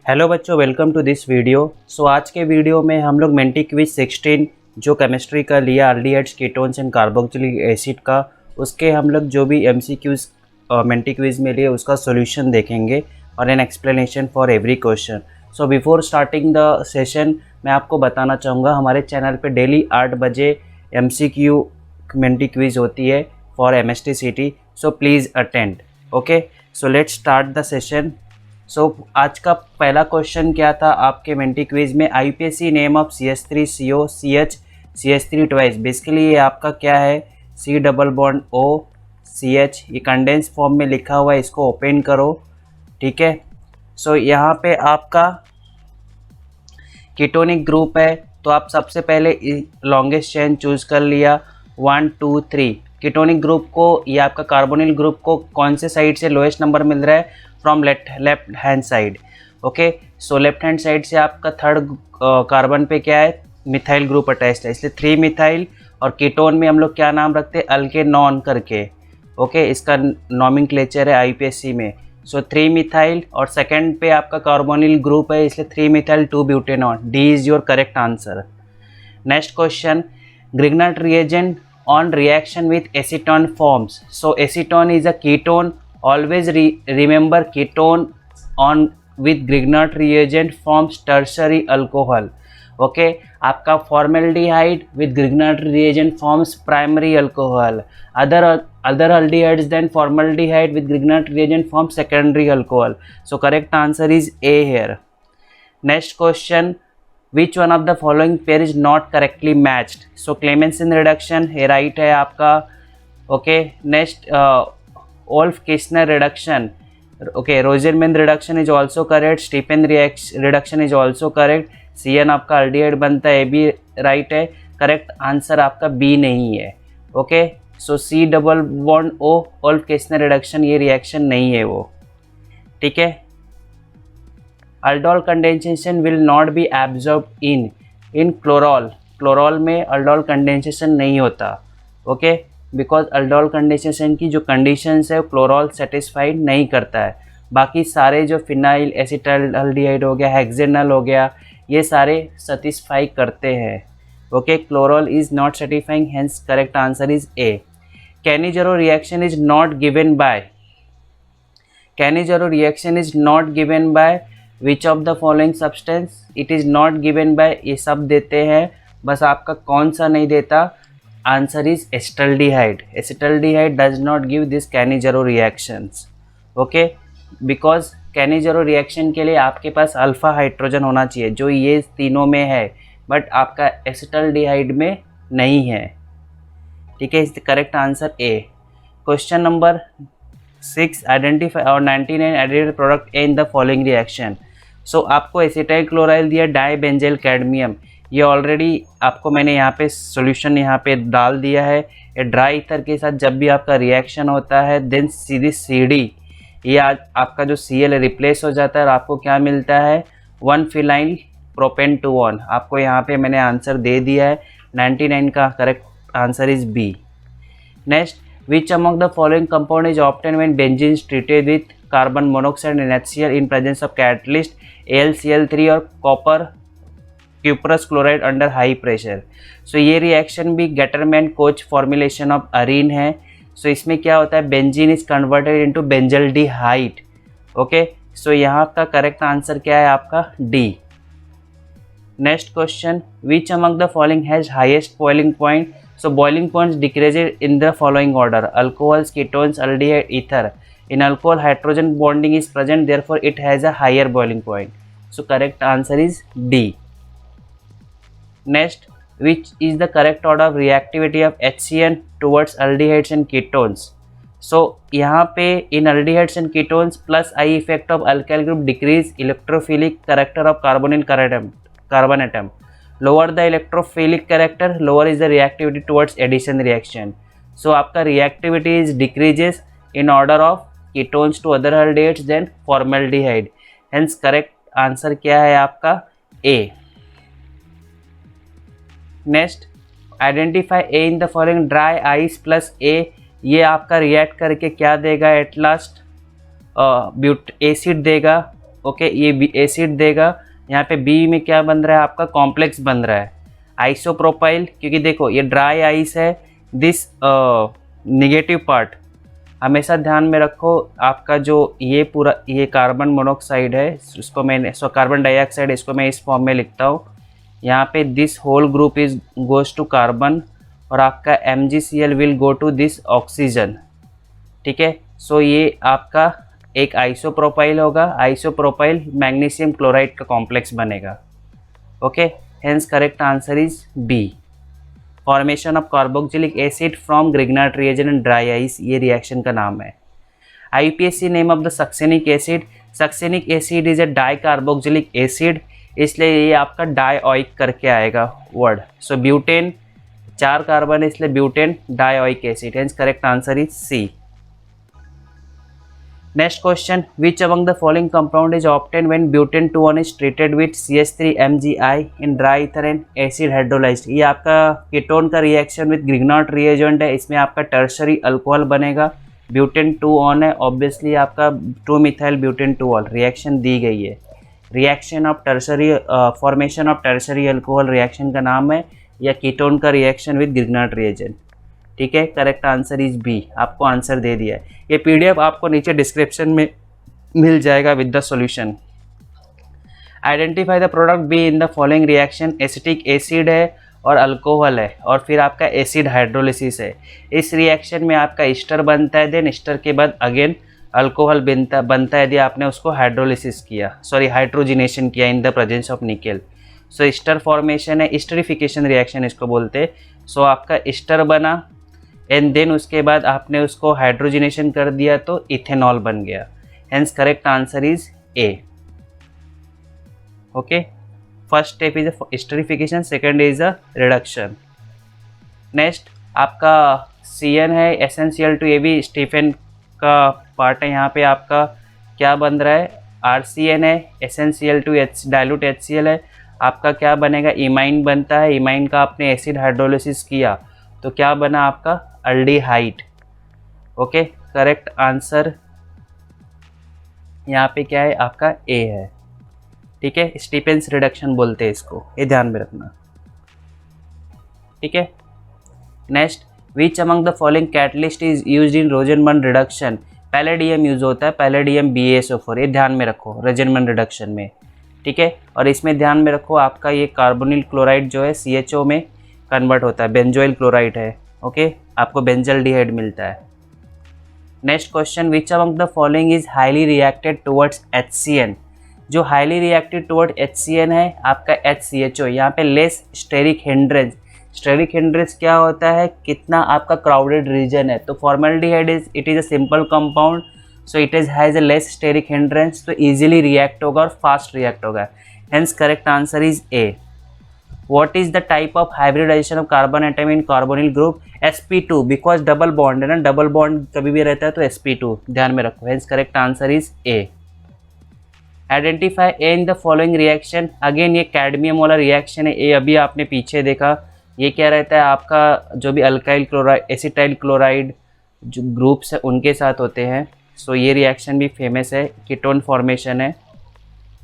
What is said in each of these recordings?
Hello बच्चों, welcome to this video. आज के वीडियो में हम लोग मेंटी क्विज 16 जो केमिस्ट्री का लिया aldehydes ketones and carboxylic acid का, उसके हम लोग जो भी एमसीक्यूज मेंटी क्विज में लिए उसका सॉल्यूशन देखेंगे और an explanation for every question. Before starting the session मैं आपको बताना चाहूँगा हमारे चैनल पे डेली 8 बजे एमसीक्यू मेंटी क्विज होती है for MST city. Please attend. Okay, let's start the session. आज का पहला क्वेश्चन क्या था आपके मेंटी क्विज में, IUPAC name of CH3CO CH3 twice. Basically ये आपका क्या है, C double bond O CH, ये कंडेंस फॉर्म में लिखा हुआ है, इसको ओपन करो। ठीक है, यहाँ पे आपका कीटोनिक ग्रुप है, तो आप सबसे पहले लॉन्गेस्ट चेन चूज कर लिया 1 2 3। कीटोनिक ग्रुप को, ये आपका कार्बोनिल ग्रुप को कौन से साइड से लोएस्ट नंबर मिल रहा है, from left hand side. Okay, left hand side से आपका थर्ड कार्बन पे क्या है, मिथाइल ग्रुप अटैच्ड है, इसलिए 3 मिथाइल। और कीटोन में हम लोग क्या नाम रखते हैं, अल्केनॉन करके। ओके, इसका नॉमेनक्लेचर है आईपीएससी में। 3 मिथाइल, और सेकंड पे आपका कार्बोनिल ग्रुप है, इसलिए 3 methyl 2 butanone. D is your correct answer. Next question, Grignard reagent on reaction with acetone forms. Acetone is a ketone. Always remember ketone on with Grignard reagent forms tertiary alcohol. Okay, आपका formaldehyde with Grignard reagent forms primary alcohol. Other aldehydes than formaldehyde with Grignard reagent forms secondary alcohol. Correct answer is A here. Next question, which one of the following pair is not correctly matched? Clemmensen reduction ये right है आपका। Okay, next Wolff-Kishner reduction, okay, Rosenman reduction is also correct, Stephan reduction is also correct, CN आपका aldehyde बनता है, ये भी right है। Correct answer आपका B नहीं है। Okay, C double bond O Wolff-Kishner reduction ये रिएक्शन नहीं है वो। ठीक है, aldol condensation will not be absorb in chloral में अल्डोल कंडेंसेशन नहीं होता। ओके, बिकॉज अल्डोल कंडेंसेशन की जो कंडीशंस है क्लोरॉल सेटिस्फाइड नहीं करता है। बाकी सारे जो फिनाइल एसिटाल्डिहाइड हो गया, हेक्सेनल हो गया, ये सारे सेटिस्फाई करते हैं। Okay, chloral is not satisfying, hence correct answer is A. Cannizzaro reaction is not given by which of the following substance, it is not given by, ये सब देते हैं, बस आपका कौन सा नहीं देता, answer is acetaldehyde. Acetaldehyde does not give this Cannizzaro reactions. Okay, because Cannizzaro reaction के लिए आपके पास अल्फा हाइड्रोजन होना चाहिए, जो ये तीनों में है, बट आपका एसिटाल्डिहाइड में नहीं है। ठीक है, is the correct answer A. Question number 6, identify और 99 added product in the following reaction. आपको एसिटाइल क्लोराइल दिया, डाई बेंजेल कैडमियम, ये ऑलरेडी आपको मैंने यहाँ पे सॉल्यूशन यहाँ पे डाल दिया है। ये ड्राई ईथर के साथ जब भी आपका रिएक्शन होता है, देन सीधी CD, ये आपका जो Cl रिप्लेस हो जाता है और आपको क्या मिलता है, 1 फिनाइल प्रोपेन 2 आपको यहाँ पे मैंने आंसर दे दिया है। 99 का correct answer is B। Next, which among the following compound is obtained when benzene is treated with carbon monoxide and HCl in presence of catalyst AlCl3 और copper cuprous chloride under high pressure। ये reaction भी Gattermann coach formulation of Areen है। इसमें क्या होता है, benzene is converted into benzaldehyde. Okay, यहाँ का करेक्ट आंसर क्या है आपका D। Next question, which among the following has highest boiling point? Boiling points decreases in the following order: alcohols, ketones, aldehyde, ether. In alcohol, hydrogen bonding is present, therefore it has a higher boiling point. Correct answer is D. Next, which is the correct order of reactivity of HCN towards aldehydes and ketones? यहाँ पे in aldehydes and ketones plus I effect of alkyl group decrease electrophilic character of carbon atom. Lower the electrophilic character, lower is the reactivity towards addition reaction. आपका reactivity is decreases in order of ketones to other aldehydes than formaldehyde. Hence correct answer क्या है आपका A. Next, identify A in the following dry ice plus A, ये आपका react करके क्या देगा, at last acid देगा। ओके, ये एसिड देगा। यहाँ पे बी में क्या बन रहा है आपका, कॉम्प्लेक्स बन रहा है आइसोप्रोपाइल, क्योंकि देखो ये ड्राई आइस है। दिस निगेटिव पार्ट हमेशा ध्यान में रखो, आपका जो ये पूरा ये कार्बन मोनोऑक्साइड है, इसको मैंने कार्बन डाइऑक्साइड, इसको मैं इस फॉर्म में लिखता हूँ। यहाँ पे this whole group is goes to carbon और आपका MgCl will go to this oxygen. ठीक है, सो ये आपका एक आइसोप्रोपाइल होगा। आइसोप्रोपाइल मैग्नीशियम क्लोराइड का कॉम्प्लेक्स बनेगा। Okay, hence correct answer is B. Formation of carboxylic acid from Grignard reagent and dry ice, ये रिएक्शन का नाम है। IUPAC name of the succinic acid, succinic acid is a dicarboxylic acid, इसलिए ये आपका dioic करके आएगा word. सो butane 4 carbon है इसलिए butane dioic acid, hence correct answer is C. Next question, which among the following compound is obtained when butane 2,1 is treated with CH3MgI in dry ether and acid hydrolyzed? ये आपका ketone का reaction with Grignard reagent है, इसमें आपका tertiary alcohol बनेगा। Butane 2 है, obviously आपका 2 methyl butane 2 reaction दी गई है। Reaction of tertiary formation of tertiary alcohol reaction का नाम है, या कीटोन का रिएक्शन विद ग्रिग्नार्ड रिएजेंट। ठीक है, करेक्ट आंसर इज बी, आपको आंसर दे दिया है। ये PDF आपको नीचे डिस्क्रिप्शन में मिल जाएगा with the solution. Identify the product be in the following reaction, acetic acid है और अल्कोहल है और फिर आपका एसिड हाइड्रोलिसिस है। इस रिएक्शन में आपका ईस्टर बनता है, देन ईस्टर के बाद अगेन अल्कोहल बनता है यदि आपने उसको हाइड्रोलिसिस किया, सॉरी हाइड्रोजिनेशन किया in the presence of nickel. So Easter formation है, ईस्टरिफिकेशन रिएक्शन इसको बोलते हैं। सो आपका ईस्टर बना एंड देन उसके बाद आपने उसको हाइड्रोजिनेशन कर दिया तो इथेनॉल बन गया, hence correct answer is A. Okay, first step is esterification, second is a reduction. Next आपका CN है, SnCl2, ये भी स्टीफन का पार्ट है। यहाँ पे आपका क्या बन रहा है, RCN है, SnCl2 डाइल्यूट HCl है, आपका क्या बनेगा, इमाइन बनता है। इमाइन का आपने एसिड हाइड्रोलिसिस किया तो क्या बना आपका, अल्डिहाइड। ओके, करेक्ट आंसर यहाँ पे क्या है आपका ए है। ठीक है, स्टीफेंस रिडक्शन बोलते हैं इसको, ये ध्यान में रखना। ठीक है, next, which among the following catalyst is used in Rosenmund reduction? Palladium use होता है, पैलेडियम BaSO4, ये ध्यान में रखो रोजनमन रिडक्शन में। ठीक है, और इसमें ध्यान में रखो आपका ये कार्बोनिल क्लोराइड जो है CHO में कन्वर्ट होता है, बेंजोइल क्लोराइड है। ओके, आपको बेंजल्डिहाइड मिलता है। Next question, which among the following is highly reacted towards HCN? जो हाईली रिएक्टेड टुवर्ड HCN है आपका HCHO, यहाँ पे less steric hindrance. Steric hindrance क्या होता है, कितना आपका क्राउडेड रीजन है। तो formaldehyde it is a simple compound, so it is has a less steric hindrance, तो इजीली रिएक्ट होगा और फास्ट रिएक्ट होगा, hence correct answer is A. What is the type of hybridization of carbon atom in carbonyl group? sp2, because double bond है ना, double bond कभी भी रहता है तो sp2 ध्यान में रखो, hence correct answer is A. Identify A in the following reaction, again ये कैडमियम वाला रिएक्शन है, ये अभी आपने पीछे देखा। ये क्या रहता है आपका, जो भी अल्काइल क्लोराइड एसिटाइल क्लोराइड जो ग्रुप्स है उनके साथ होते हैं। सो ये रिएक्शन भी फेमस है, कीटोन फॉर्मेशन है।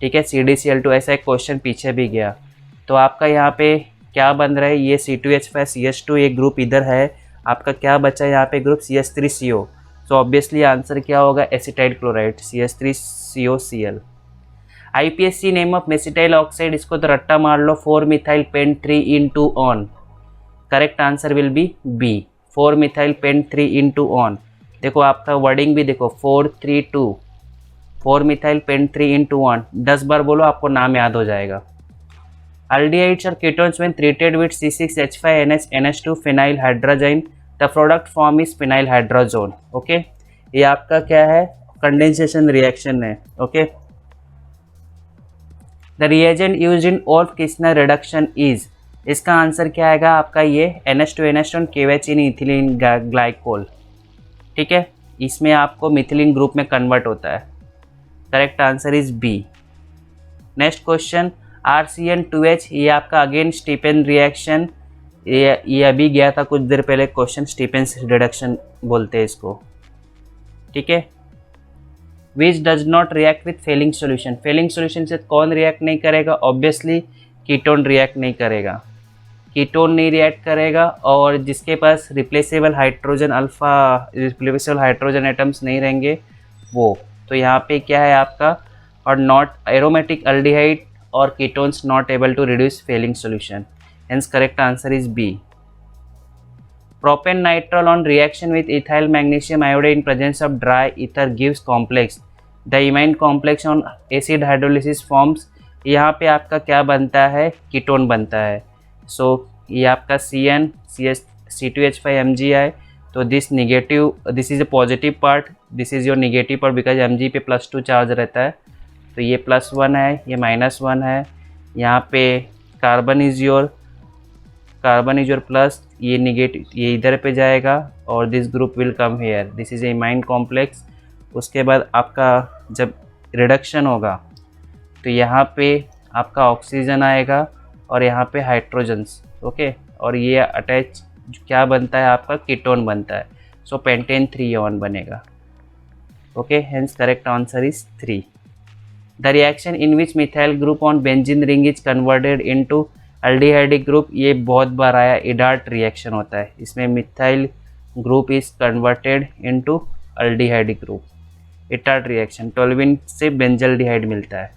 ठीक है, CdCl2, ऐसा एक क्वेश्चन पीछे भी गया। तो आपका यहाँ पे क्या बन रहा है, ये C2H5 CH2 एक ग्रुप इधर है, आपका क्या बचा है यहाँ पे group CH3CO। So obviously answer क्या होगा, acetyl chloride CH3COCl। IUPAC name of mesityl oxide, इसको तो रट्टा मार लो, 4-methyl pent3(on). Correct answer will be B, 4-methyl pent3(on). देखो आपका वर्डिंग भी देखो, 4-3-2, 4-methyl pent3(on). 10 बार बोलो, आपको नाम याद हो जाएगा। Aldehydes are ketones when treated with C6H5NH NH2 phenyl hydrazine. The product form is phenyl hydrazone. Okay, ये आपका क्या है, कंडेंसेशन रिएक्शन है। Okay, the reagent used in Wolff Kishner reduction is, इसका आंसर क्या आएगा आपका, ये NH2NH1 KOH in ethylene glycol. ठीक है, इसमें आपको मिथिलीन ग्रुप में कन्वर्ट होता है, correct answer is B. Next question, RCN2H, ये आपका अगेन स्टीफन रिएक्शन, ये अभी गया था कुछ देर पहले क्वेश्चन, स्टीफेंस रिडक्शन बोलते हैं इसको। ठीक है, which does not react with Fehling solution. Fehling solution से कौन रिएक्ट नहीं करेगा? ऑब्वियसली कीटोन रिएक्ट नहीं करेगा, कीटोन नहीं रिएक्ट करेगा। और जिसके पास replaceable hydrogen replaceable hydrogen atoms नहीं रहेंगे वो, तो यहाँ पे क्या है आपका, और नॉट एरोमेटिक अल्डिहाइड और ketones not able to reduce Fehling solution, hence correct answer is B. Propane nitrile on reaction with ethyl magnesium iodide in presence of dry ether gives complex. The imine complex on acid hydrolysis forms. यहाँ पे आपका क्या बनता है? Ketone बनता है। So ये आपका CN C2H5MgI, तो this is a positive part, this is your negative part because Mg पे +2 चार्ज रहता है, तो ये +1 है, ये -1 है। यहाँ पे कार्बन इज योर प्लस, ये निगेटिव, ये इधर पे जाएगा और this group will come here, this is a imine complex. उसके बाद आपका जब रिडक्शन होगा तो यहाँ पे आपका ऑक्सीजन आएगा और यहाँ पे हाइड्रोजन्स, ओके, और ये अटैच क्या बनता है आपका? कीटोन बनता है। सो पेंटेन 3 बनेगा, okay, hence correct answer is 3। The reaction in which methyl group on benzene ring is converted into aldehydic group, ये बहुत बार आया, इडार्ट रिएक्शन होता है, इसमें methyl group is converted into aldehydic group, Etard reaction, toluene से benzaldehyde मिलता है,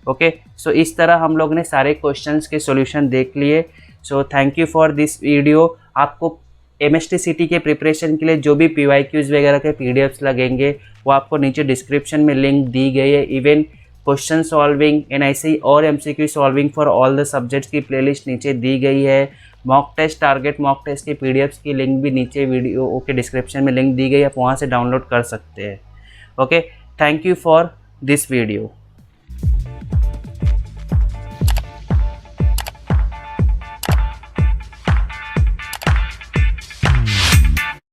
ओके। सो इस तरह हम लोग ने सारे क्वेश्चंस के सॉल्यूशन देख लिए। So thank you for this video. आपको MST के प्रिपरेशन के लिए जो भी PYQs वगैरह के PDFs लगेंगे वो आपको नीचे डिस्क्रिप्शन में लिंक दी गई है। इवन क्वेश्चन सॉल्विंग एंड ऐसे ही और MCQ solving for all the subjects की प्लेलिस्ट नीचे दी गई है। Mock test, target mock test के PDFs की लिंक भी नीचे वीडियो के डिस्क्रिप्शन में लिंक दी गई है, आप वहाँ से डाउनलोड कर सकते हैं, okay. Thank you for this video.